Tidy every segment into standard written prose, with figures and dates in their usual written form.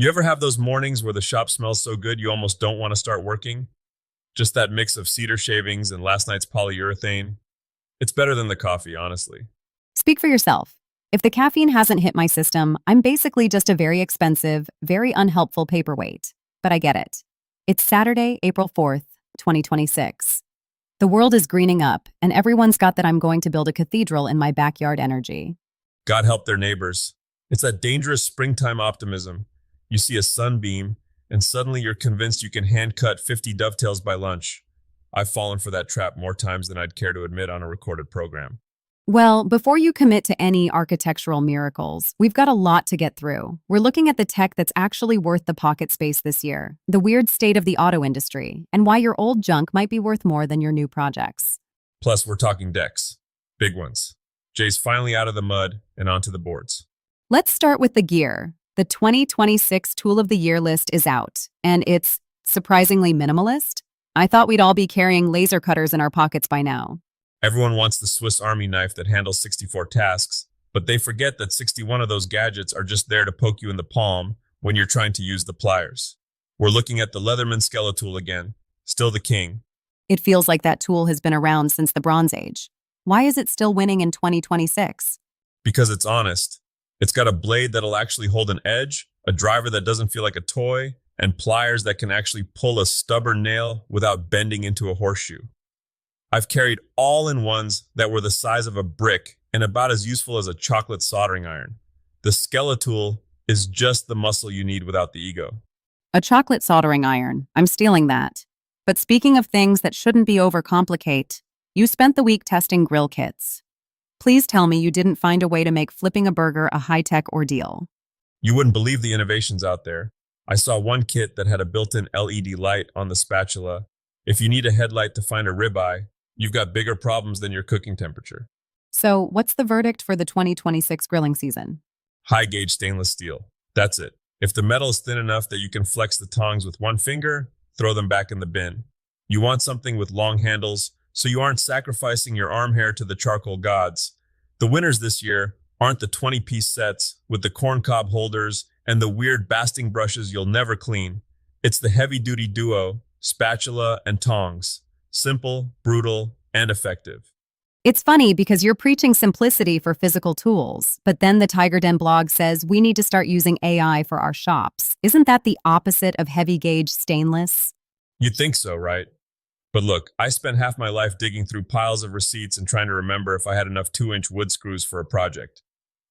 You ever have those mornings where the shop smells so good you almost don't want to start working? Just that mix of cedar shavings and last night's polyurethane. It's better than the coffee, honestly. Speak for yourself. If the caffeine hasn't hit my system, I'm basically just a very expensive, very unhelpful paperweight. But I get it. It's Saturday, April 4th, 2026. The world is greening up, and everyone's got that I'm going to build a cathedral in my backyard energy. God help their neighbors. It's that dangerous springtime optimism. You see a sunbeam, and suddenly you're convinced you can hand cut 50 dovetails by lunch. I've fallen for that trap more times than I'd care to admit on a recorded program. Well, before you commit to any architectural miracles, we've got a lot to get through. We're looking at the tech that's actually worth the pocket space this year, the weird state of the auto industry, and why your old junk might be worth more than your new projects. Plus, we're talking decks. Big ones. Jay's finally out of the mud and onto the boards. Let's start with the gear. The 2026 Tool of the Year list is out, and it's surprisingly minimalist. I thought we'd all be carrying laser cutters in our pockets by now. Everyone wants the Swiss Army knife that handles 64 tasks, but they forget that 61 of those gadgets are just there to poke you in the palm when you're trying to use the pliers. We're looking at the Leatherman Skeletool again, still the king. It feels like that tool has been around since the Bronze Age. Why is it still winning in 2026? Because it's honest. It's got a blade that'll actually hold an edge, a driver that doesn't feel like a toy, and pliers that can actually pull a stubborn nail without bending into a horseshoe. I've carried all-in-ones that were the size of a brick and about as useful as a chocolate soldering iron. The Skeletool is just the muscle you need without the ego. A chocolate soldering iron. I'm stealing that. But speaking of things that shouldn't be overcomplicate, you spent the week testing grill kits. Please tell me you didn't find a way to make flipping a burger a high-tech ordeal. You wouldn't believe the innovations out there. I saw one kit that had a built-in LED light on the spatula. If you need a headlight to find a ribeye, you've got bigger problems than your cooking temperature. So, what's the verdict for the 2026 grilling season? High-gauge stainless steel. That's it. If the metal is thin enough that you can flex the tongs with one finger, throw them back in the bin. You want something with long handles, so you aren't sacrificing your arm hair to the charcoal gods. The winners this year aren't the 20-piece sets with the corncob holders and the weird basting brushes you'll never clean. It's the heavy-duty duo, spatula and tongs. Simple, brutal, and effective. It's funny because you're preaching simplicity for physical tools, but then the TigerDen blog says we need to start using AI for our shops. Isn't that the opposite of heavy-gauge stainless? You'd think so, right? But look, I spent half my life digging through piles of receipts and trying to remember if I had enough 2-inch wood screws for a project.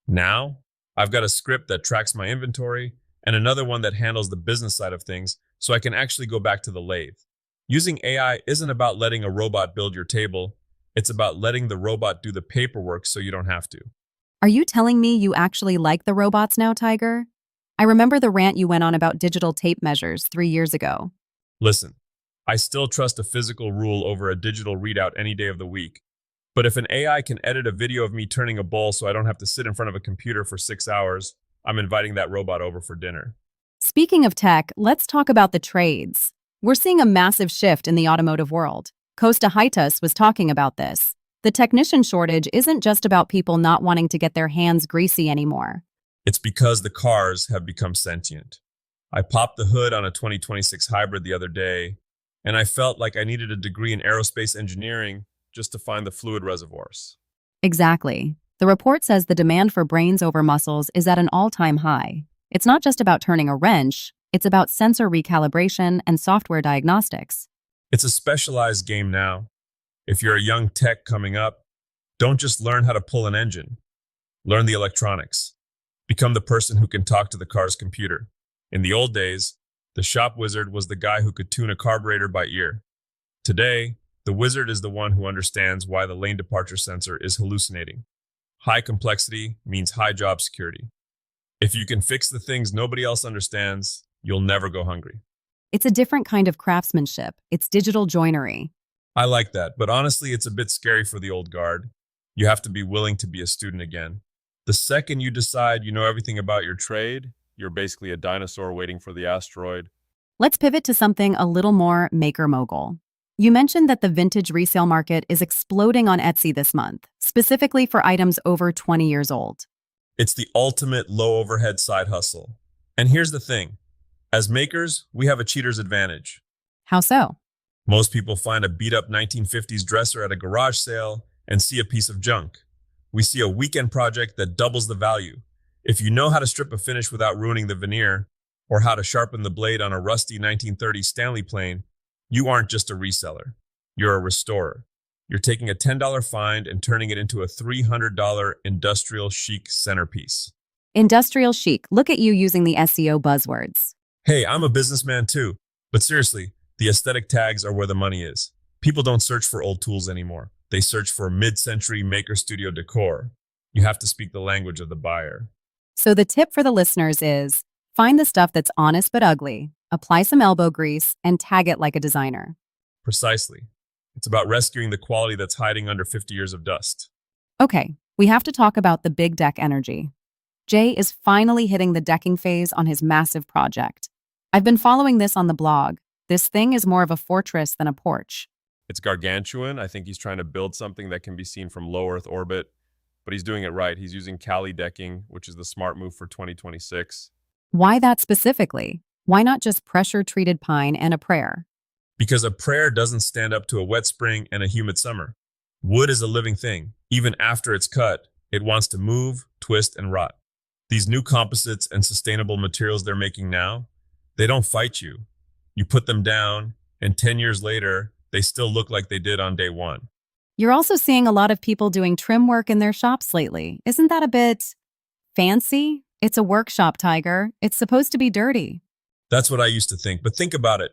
Now, I've got a script that tracks my inventory and another one that handles the business side of things so I can actually go back to the lathe. Using AI isn't about letting a robot build your table. It's about letting the robot do the paperwork so you don't have to. Are you telling me you actually like the robots now, Tiger? I remember the rant you went on about digital tape measures 3 years ago. Listen, I still trust a physical rule over a digital readout any day of the week. But if an AI can edit a video of me turning a bowl so I don't have to sit in front of a computer for 6 hours, I'm inviting that robot over for dinner. Speaking of tech, let's talk about the trades. We're seeing a massive shift in the automotive world. Costa Hightus was talking about this. The technician shortage isn't just about people not wanting to get their hands greasy anymore. It's because the cars have become sentient. I popped the hood on a 2026 hybrid the other day, and I felt like I needed a degree in aerospace engineering just to find the fluid reservoirs. Exactly. The report says the demand for brains over muscles is at an all-time high. It's not just about turning a wrench, it's about sensor recalibration and software diagnostics. It's a specialized game now. If you're a young tech coming up, don't just learn how to pull an engine. Learn the electronics. Become the person who can talk to the car's computer. In the old days, the shop wizard was the guy who could tune a carburetor by ear. Today, the wizard is the one who understands why the lane departure sensor is hallucinating. High complexity means high job security. If you can fix the things nobody else understands, you'll never go hungry. It's a different kind of craftsmanship. It's digital joinery. I like that, but honestly, it's a bit scary for the old guard. You have to be willing to be a student again. The second you decide you know everything about your trade, you're basically a dinosaur waiting for the asteroid. Let's pivot to something a little more maker mogul. You mentioned that the vintage resale market is exploding on Etsy this month, specifically for items over 20 years old. It's the ultimate low overhead side hustle. And here's the thing. As makers, we have a cheater's advantage. How so? Most people find a beat-up 1950s dresser at a garage sale and see a piece of junk. We see a weekend project that doubles the value. If you know how to strip a finish without ruining the veneer, or how to sharpen the blade on a rusty 1930s Stanley plane, you aren't just a reseller. You're a restorer. You're taking a $10 find and turning it into a $300 industrial chic centerpiece. Industrial chic. Look at you using the SEO buzzwords. Hey, I'm a businessman too. But seriously, the aesthetic tags are where the money is. People don't search for old tools anymore. They search for mid-century maker studio decor. You have to speak the language of the buyer. So the tip for the listeners is find the stuff that's honest but ugly, apply some elbow grease, and tag it like a designer. Precisely. It's about rescuing the quality that's hiding under 50 years of dust. Okay, we have to talk about the big deck energy. Jay is finally hitting the decking phase on his massive project. I've been following this on the blog. This thing is more of a fortress than a porch. It's gargantuan. I think he's trying to build something that can be seen from low Earth orbit, but he's doing it right. He's using Cali decking, which is the smart move for 2026. Why that specifically? Why not just pressure-treated pine and a prayer? Because a prayer doesn't stand up to a wet spring and a humid summer. Wood is a living thing. Even after it's cut, it wants to move, twist, and rot. These new composites and sustainable materials they're making now, they don't fight you. You put them down, and 10 years later, they still look like they did on day one. You're also seeing a lot of people doing trim work in their shops lately. Isn't that a bit fancy? It's a workshop, Tiger. It's supposed to be dirty. That's what I used to think, but think about it.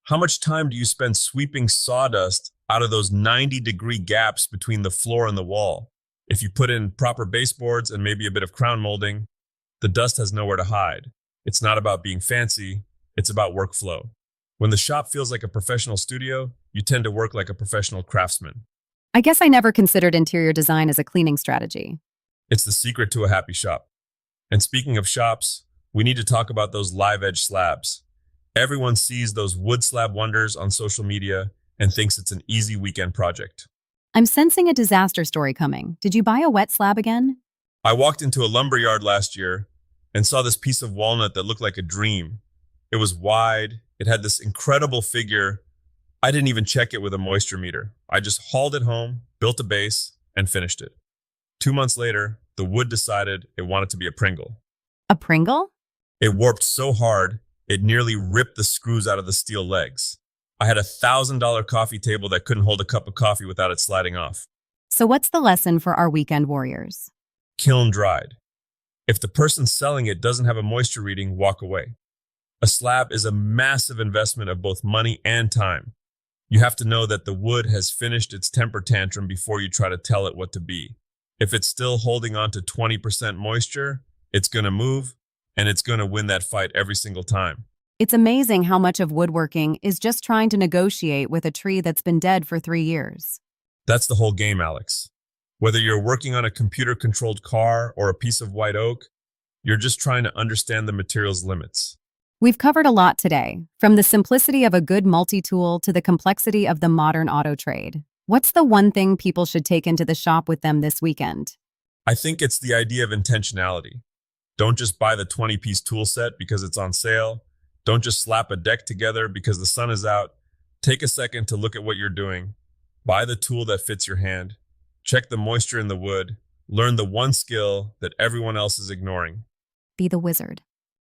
How much time do you spend sweeping sawdust out of those 90-degree gaps between the floor and the wall? If you put in proper baseboards and maybe a bit of crown molding, the dust has nowhere to hide. It's not about being fancy, it's about workflow. When the shop feels like a professional studio, you tend to work like a professional craftsman. I guess I never considered interior design as a cleaning strategy. It's the secret to a happy shop. And speaking of shops, we need to talk about those live edge slabs. Everyone sees those wood slab wonders on social media and thinks it's an easy weekend project. I'm sensing a disaster story coming. Did you buy a wet slab again? I walked into a lumber yard last year and saw this piece of walnut that looked like a dream. It was wide, it had this incredible figure. I didn't even check it with a moisture meter. I just hauled it home, built a base, and finished it. 2 months later, the wood decided it wanted to be a Pringle. A Pringle? It warped so hard, it nearly ripped the screws out of the steel legs. I had a $1,000 coffee table that couldn't hold a cup of coffee without it sliding off. So what's the lesson for our weekend warriors? Kiln dried. If the person selling it doesn't have a moisture reading, walk away. A slab is a massive investment of both money and time. You have to know that the wood has finished its temper tantrum before you try to tell it what to be. If it's still holding on to 20% moisture, it's going to move, and it's going to win that fight every single time. It's amazing how much of woodworking is just trying to negotiate with a tree that's been dead for 3 years. That's the whole game, Alex. Whether you're working on a computer-controlled car or a piece of white oak, you're just trying to understand the material's limits. We've covered a lot today, from the simplicity of a good multi-tool to the complexity of the modern auto trade. What's the one thing people should take into the shop with them this weekend? I think it's the idea of intentionality. Don't just buy the 20-piece tool set because it's on sale. Don't just slap a deck together because the sun is out. Take a second to look at what you're doing. Buy the tool that fits your hand. Check the moisture in the wood. Learn the one skill that everyone else is ignoring. Be the wizard.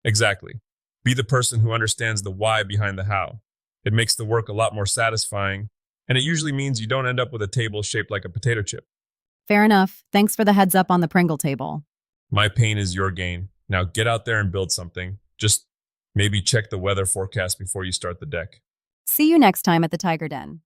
Exactly. Be the person who understands the why behind the how. It makes the work a lot more satisfying, and it usually means you don't end up with a table shaped like a potato chip. Fair enough. Thanks for the heads up on the Pringle table. My pain is your gain. Now get out there and build something. Just maybe check the weather forecast before you start the deck. See you next time at the Tiger Den.